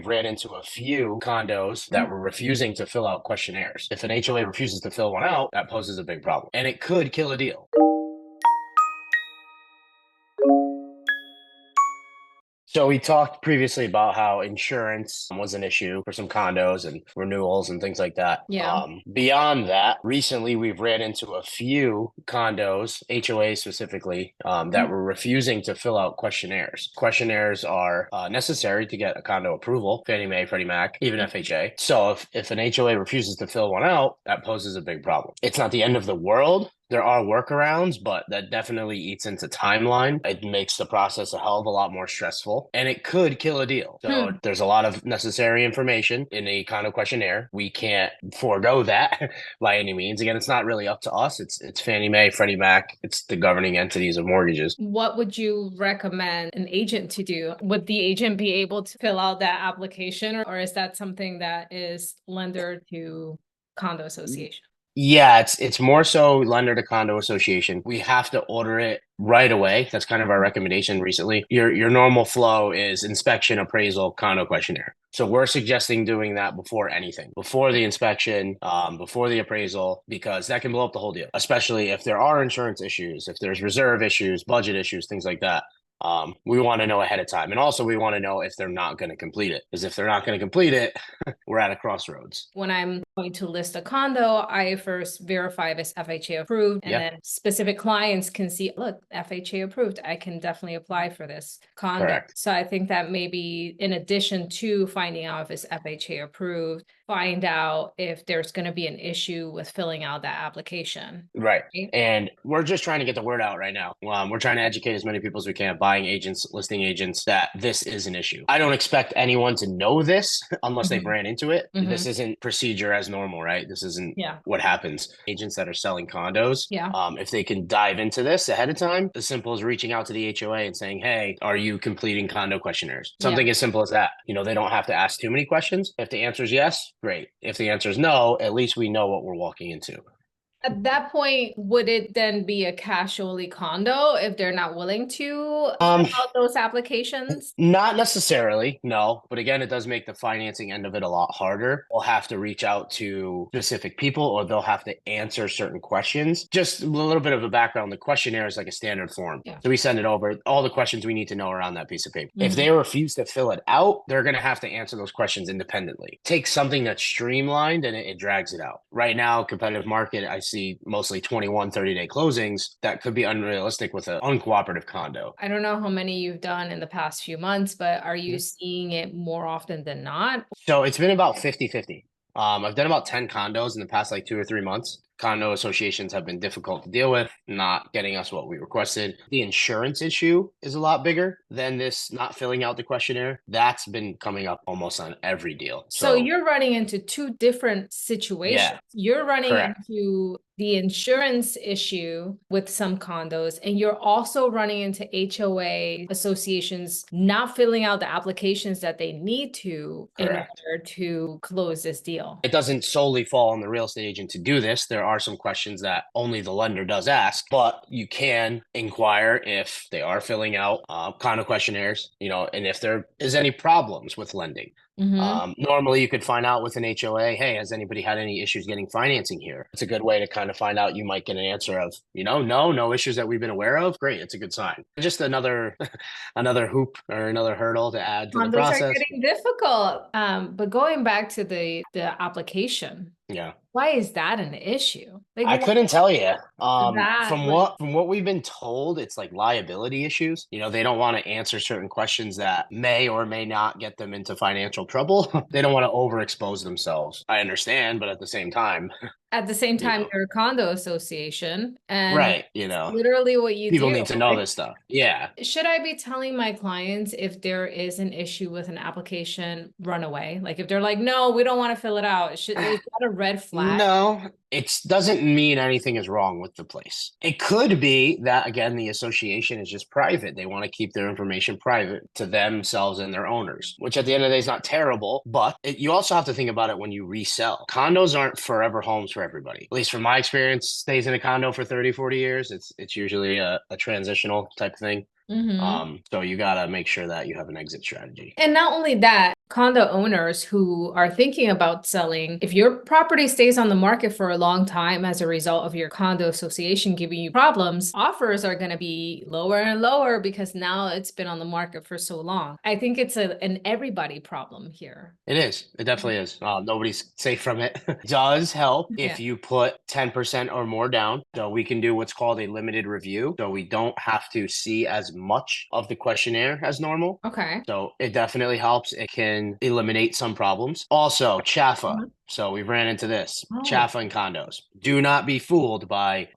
ran into a few condos that were refusing to fill out questionnaires. If an HOA refuses to fill one out, that poses a big problem and it could kill a deal. So we talked previously about how insurance was an issue for some condos and renewals and things like that. Yeah. Beyond that, recently we've ran into a few condos, HOAs specifically, that were refusing to fill out questionnaires. Questionnaires are necessary to get a condo approval, Fannie Mae, Freddie Mac, even FHA. So if an HOA refuses to fill one out, that poses a big problem. It's not the end of the world. There are workarounds, but that definitely eats into timeline. It makes the process a hell of a lot more stressful and it could kill a deal. So there's a lot of necessary information in a condo questionnaire. We can't forego that by any means. Again, it's not really up to us. It's Fannie Mae, Freddie Mac. It's the governing entities of mortgages. What would you recommend an agent to do? Would the agent be able to fill out that application, or is that something that is lender to condo association? Yeah, it's more so lender to condo association. We have to order it right away. That's kind of our recommendation recently. Your normal flow is inspection, appraisal, condo questionnaire. So we're suggesting doing that before anything, before the inspection, before the appraisal, because that can blow up the whole deal, especially if there are insurance issues, if there's reserve issues, budget issues, things like that. We want to know ahead of time. And also we want to know if they're not going to complete it. Because if they're not going to complete it, we're at a crossroads. When I'm going to list a condo, I first verify if it's FHA approved, and then specific clients can see, look, FHA approved. I can definitely apply for this condo. Correct. So I think that maybe in addition to finding out if it's FHA approved, find out if there's going to be an issue with filling out that application. Right. And we're just trying to get the word out right now. We're trying to educate as many people as we can, buying agents, listing agents, that this is an issue. I don't expect anyone to know this unless they've ran into it. This isn't procedure as normal, right? This isn't what happens. Agents that are selling condos, if they can dive into this ahead of time, as simple as reaching out to the HOA and saying, hey, are you completing condo questionnaires? Something as simple as that. You know, they don't have to ask too many questions. If the answer is yes, great. If the answer is no, at least we know what we're walking into. At that point, would it then be a cash only condo if they're not willing to fill out those applications? Not necessarily, no. But again, it does make the financing end of it a lot harder. We'll have to reach out to specific people or they'll have to answer certain questions. Just a little bit of a background. The questionnaire is like a standard form. So we send it over. All the questions we need to know are on that piece of paper. If they refuse to fill it out, they're going to have to answer those questions independently. Take something that's streamlined and it drags it out. Right now, competitive market, I see mostly 21, 30-day closings. That could be unrealistic with an uncooperative condo. I don't know how many you've done in the past few months, but are you seeing it more often than not? So it's been about 50-50. I've done about 10 condos in the past like 2 or 3 months. Condo associations have been difficult to deal with, not getting us what we requested. The insurance issue is a lot bigger than this not filling out the questionnaire. That's been coming up almost on every deal. So you're running into two different situations. You're running into the insurance issue with some condos, and you're also running into HOA associations not filling out the applications that they need to in order to close this deal. It doesn't solely fall on the real estate agent to do this. There are some questions that only the lender does ask, but you can inquire if they are filling out condo questionnaires, you know, and if there is any problems with lending. Normally you could find out with an HOA, hey, has anybody had any issues getting financing here? It's a good way to kind of find out. You might get an answer of, you know, no issues that we've been aware of. Great. It's a good sign. Just another hoop or another hurdle to add to the process. Are getting difficult. But going back to the application. Why is that an issue? Like, I couldn't tell you. From what we've been told, it's like liability issues. You know, they don't want to answer certain questions that may or may not get them into financial trouble. They don't want to overexpose themselves. I understand, but at the same time, you're a condo association, and you know, literally what you people do. need to know this stuff. Should I be telling my clients if there is an issue with an application, run away? Like if they're like, no, we don't want to fill it out, is that a red flag? No, it doesn't mean anything is wrong with the place. It could be that, again, the association is just private. They want to keep their information private to themselves and their owners, which at the end of the day is not terrible. But you also have to think about it when you resell. Condos aren't forever homes for everybody. At least from my experience, stays in a condo for 30, 40 years. It's usually a transitional type thing. So you got to make sure that you have an exit strategy. And not only that, condo owners who are thinking about selling, if your property stays on the market for a long time as a result of your condo association giving you problems, offers are going to be lower and lower because now it's been on the market for so long. I think it's an everybody problem here. It is. It definitely is. Nobody's safe from it. Does help Yeah. if you put 10% or more down. So we can do what's called a limited review. So we don't have to see as much of the questionnaire as normal. Okay. So it definitely helps. It can eliminate some problems. Also, CHAFA. Mhm. So we ran into this Oh, CHAFA in condos. Do not be fooled by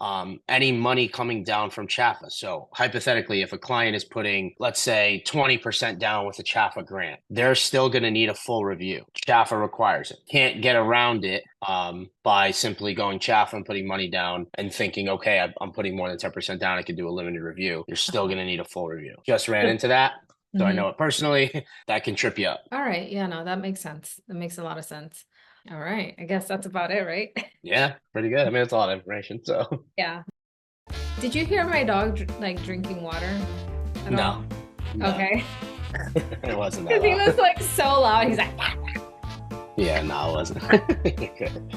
any money coming down from CHAFA. So hypothetically, if a client is putting, let's say, 20% down with a CHAFA grant, they're still going to need a full review. CHAFA requires it. Can't get around it by simply going CHAFA and putting money down and thinking, okay, I'm putting more than 10% down. I can do a limited review. You're still going to need a full review. Just ran into that. So I mhm. know it personally. That can trip you up. All right. Yeah, no, that makes sense. That makes a lot of sense. All right. I guess that's about it, right? Yeah, pretty good. I mean, it's a lot of information. So Yeah. Did you hear my dog like drinking water at no, all? no, Okay. it wasn't that Because he loud. was like so loud. He's like, Yeah, no, it wasn't. Good.